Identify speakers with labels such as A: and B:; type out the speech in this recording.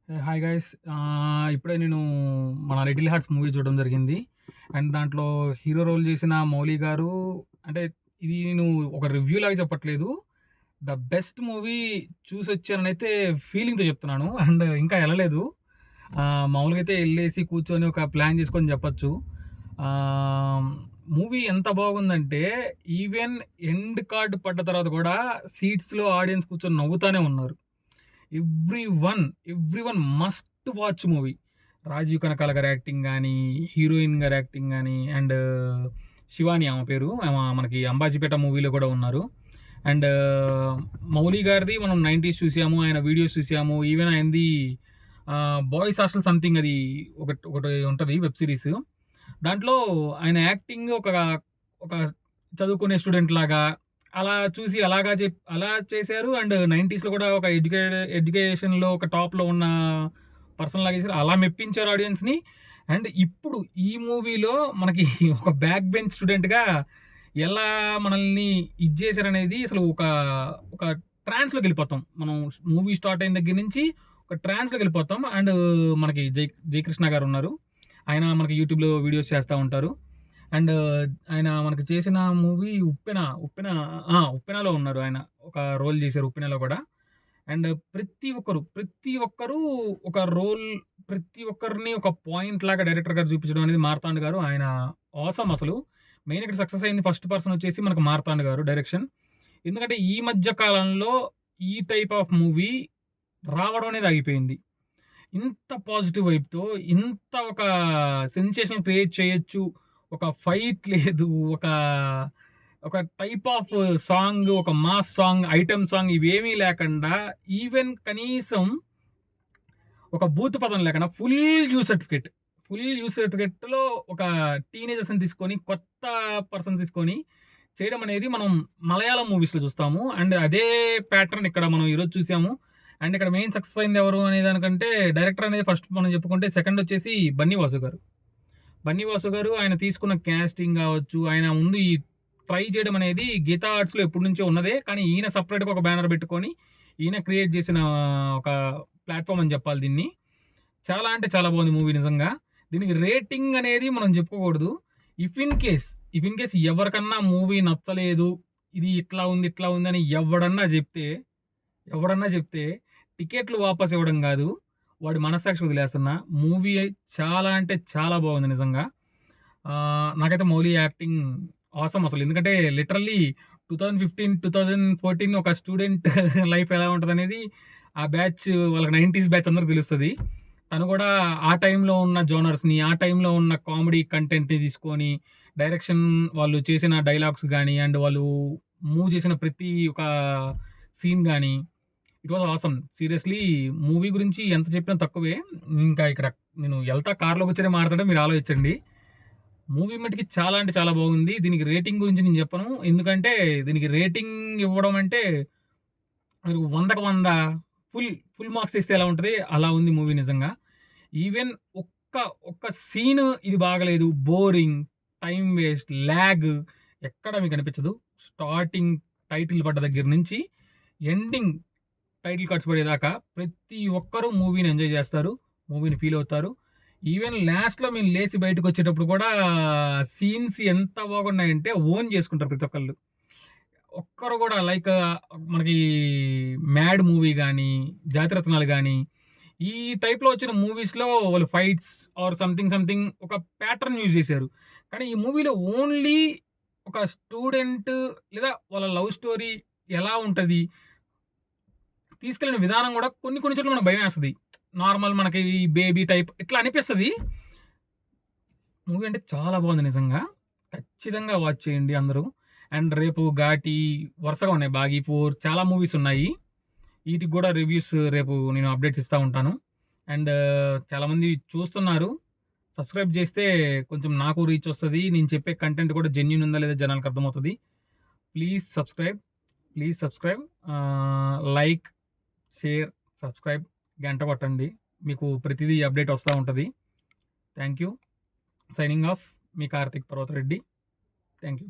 A: Hi guys. ఇప్పుడే నేను మన 'లిటిల్ హార్ట్స్' మూవీ చూడడం జరిగింది. అండ్ దాంట్లో హీరో రోల్ చేసిన మౌలి గారు, అంటే ఇది నేను ఒక రివ్యూ లాగా చెప్పట్లేదు. ద బెస్ట్ మూవీ చూసొచ్చాననైతే ఫీలింగ్‌తో చెప్తున్నాను. అండ్ ఇంకా ఎళ్ళలేదు. మామూలుగా అయితే ఎళ్ళేసి కూర్చొని ఒక ప్లాన్ చేసుకొని చెప్పొచ్చు. ఆహ్, మూవీ ఎంత బాగుందంటే ఈవెన్ ఎండ్ కార్డ్ పడ్డ తర్వాత కూడా సీట్స్‌లో ఆడియన్స్ కూర్చొని నవ్వుతానే ఉన్నారు. Everyone must watch movie. Rajeev Kanakala గారి యాక్టింగ్ గానీ, హీరోయిన్ గారి యాక్టింగ్ గానీ, అండ్ శివాని ఆమె పేరు. ఆమె మనకి 'అంబాజీపేట' మూవీలో కూడా ఉన్నారు. అండ్ మౌలి గారిది మనం 90s చూసాము. ఆయన వీడియోస్ చూసాము. ఈవెన్ ఆయనది 'బాయ్స్ హాస్టల్' సంథింగ్, అది ఒకటి ఉంటది వెబ్ సిరీస్. దాంట్లో ఆయన యాక్టింగ్ ఒక చదువుకునే స్టూడెంట్ లాగా అలా చూసి అలా చేశారు. అండ్ 90స్‌లో కూడా ఒక ఎడ్యుకేషన్‌లో ఒక టాప్‌లో ఉన్న పర్సన్ లాగా చేశారు. అలా మెప్పించారు ఆడియన్స్‌ని. అండ్ ఇప్పుడు ఈ మూవీలో మనకి ఒక బ్యాక్ బెంచ్ స్టూడెంట్‌గా ఎలా మనల్ని ఇది చేశారనేది అసలు ఒక ట్రాన్స్‌లోకెళ్ళిపోతాం. మనం మూవీ స్టార్ట్ అయిన దగ్గర నుంచి ఒక ట్రాన్స్‌లోకెళ్ళిపోతాం. అండ్ మనకి జయకృష్ణ గారున్నారు. ఆయన మనకి యూట్యూబ్‌లో వీడియోస్ చేస్తా ఉంటారు. అండ్ ఆయన మనకి చేసిన మూవీ 'ఉప్పెన'లో ఉన్నారు ఆయన. ఒక రోల్ చేశారు 'ఉప్పెన'లో కూడా. అండ్ ప్రతి ఒక్కరు ఒక రోల్, ప్రతి ఒక్కరిని ఒక పాయింట్ లాగా డైరెక్టర్ గారు చూపించడం అనేది మార్తాండ్ గారు. ఆయన ఆసమ్ అసలు. మెయిన్ ఇక్కడ సక్సెస్ అయింది ఫస్ట్ పర్సన్ వచ్చేసి మనకు మార్తాండ్ గారు డైరెక్షన్. ఎందుకంటే ఈ మధ్య కాలంలో ఈ టైప్ ఆఫ్ మూవీ రావడం అనేది ఆగిపోయింది. ఇంత పాజిటివ్ వైబ్‌తో ఒక సెన్సేషన్ క్రియేట్ చేయొచ్చు. ఒక ఫైట్ లేదు. ఒక ఒక టైప్ ఆఫ్ సాంగ్, ఒక మాస్ సాంగ్, ఐటెమ్ సాంగ్ ఇవేమీ లేకుండా, ఈవెన్ కనీసం ఒక బూతు పదం లేకుండా ఫుల్ యూ సర్టిఫికేట్‌లో ఒక టీనేజర్స్‌ని తీసుకొని, కొత్త పర్సన్ తీసుకొని చేయడం అనేది మనం మలయాళం మూవీస్‌లో చూస్తాము. అండ్ అదే ప్యాటర్న్ ఇక్కడ మనం ఈరోజు చూసాము. అండ్ ఇక్కడ మెయిన్ సక్సెస్ అయింది ఎవరు అనే దానికంటే, డైరెక్టర్ అనేది ఫస్ట్ మనం చెప్పుకుంటే, సెకండ్ వచ్చేసి బన్నీ వాసు గారు. బన్నీ వాసు గారు ఆయన తీసుకున్న క్యాస్టింగ్ గావచ్చు, ఆయన ముందు ఈ ట్రై చేయడం అనేది గీతా ఆర్ట్స్‌లో ఎప్పటినుంచో ఉన్నదే. కానీ ఈయన సెపరేట్‌గా ఒక బ్యానర్ పెట్టుకొని, ఈయన క్రియేట్ చేసిన ఒక ప్లాట్‌ఫార్మ్ అని చెప్పాలి దీన్ని. చాలా అంటే చాలా బాగుంది మూవీ నిజంగా. దీనికి రేటింగ్ అనేది మనం చెప్పుకోకూడదు. ఇఫ్ ఇన్ కేస్ ఎవరికన్నా మూవీ నచ్చలేదు, ఇది ఇట్లా ఉంది అని ఎవడన్నా చెప్తే టికెట్లు వాపస్ ఇవ్వడం గాదు, వాడి మనస్సాక్షికి వదిలేస్తున్నా. మూవీ చాలా అంటే చాలా బాగుంది నిజంగా. నాకైతే మౌలి యాక్టింగ్ ఆసమ్ అసలు. ఎందుకంటే లిటరల్లీ 2015, 2014 ఒక స్టూడెంట్ లైఫ్ ఎలా ఉంటదనేది ఆ బ్యాచ్, వాళ్ళకి 90s బ్యాచ్ అందరికి తెలుస్తది. తను కూడా ఆ టైంలో ఉన్న జోనర్స్‌ని, ఆ టైంలో ఉన్న కామెడీ కంటెంట్‌ని తీసుకొని, డైరెక్షన్ వాళ్ళు చేసిన డైలాగ్స్ గాని, అండ్ వాళ్ళు మూవ్ చేసిన ప్రతి ఒక సీన్ గాని, it was awesome. Seriously movie గురించి ఎంత చెప్పినా తక్కువే. ఇంకా ఇక్కడ నేను ఎళ్తా కార్‌లో కూర్చొని మాట్లాడడం మీరు ఆలోచించండి. మూవీ మటికి చాలా అంటే చాలా బాగుంది. దీనికి రేటింగ్ గురించి నేను చెప్పను. ఎందుకంటే దీనికి రేటింగ్ ఇవ్వడం అంటే మీరు 100కి 100 ఫుల్ మార్క్స్ ఇస్తే ఎలా ఉంటది, అలా ఉంది మూవీ నిజంగా. ఈవెన్ ఒక్క ఒక్క సీన్ ఇది బాగలేదు, బోరింగ్, టైమ్ వేస్ట్, లాగ్ ఎక్కడ మీకు అనిపించదు. స్టార్టింగ్ టైటిల్ పడ్డ దగ్గర నుంచి ఎండింగ్ టైటిల్ కార్డ్స్ పడేదాకా ప్రతి ఒక్కరు మూవీని ఎంజాయ్ చేస్తారు. మూవీని ఫీల్ అవుతారు. ఈవెన్ లాస్ట్‌లో మేము లేసి బయటకొచ్చేటప్పుడు కూడా సీన్స్ ఎంత బాగున్నాయంటే ఓన్ చేసుకుంటారు ప్రతి ఒక్కళ్ళు. ఒక్కరు కూడా లైక్ మనకి 'మ్యాడ్' మూవీ గాని, 'జాతిరత్నాలు' గాని, ఈ టైప్‌లో వచ్చిన మూవీస్‌లో వాళ్ళు ఫైట్స్ ఆర్ సంథింగ్ ఒక ప్యాటర్న్ యూజ్ చేశారు. కానీ ఈ మూవీలో ఓన్లీ ఒక స్టూడెంట్ లేదా వాళ్ళ లవ్ స్టోరీ ఎలా ఉంటది, తీసుకెళ్ళిన విధానం గూడా కొన్ని చోట్ల మనకు భయమేస్తది. నార్మల్ మనకి బేబీ టైప్ ఇట్లా అనిపిస్తది. మూవీ అంటే చాలా బాగుంది నిజంగా. ఖచ్చితంగా వాచ్ చేయండి అందరూ. అండ్ రేపు 'ఘాటి' వరుసగా ఉన్నాయి. 'బాగీ 4' చాలా మూవీస్ ఉన్నాయి. ఈటికి గూడా రివ్యూస్ రేపు నేను అప్డేట్స్ ఇస్తా ఉంటాను. అండ్ చాలామంది చూస్తున్నారు. సబ్స్క్రైబ్ చేస్తే కొంచెం నాకు రీచ్ వస్తది. నేను చెప్పే కంటెంట్ కూడా జెన్యూన్ ఉందా లేదా జనాలకు అర్థమవుతది. Please subscribe. Like, share, subscribe, గంట కొట్టండి. మీకు ప్రతిదీ అప్డేట్ వస్తా ఉంటది. Thank you. సైనింగ్ ఆఫ్ మీ కార్తిక్ పర్వతరెడ్డి. Thank you.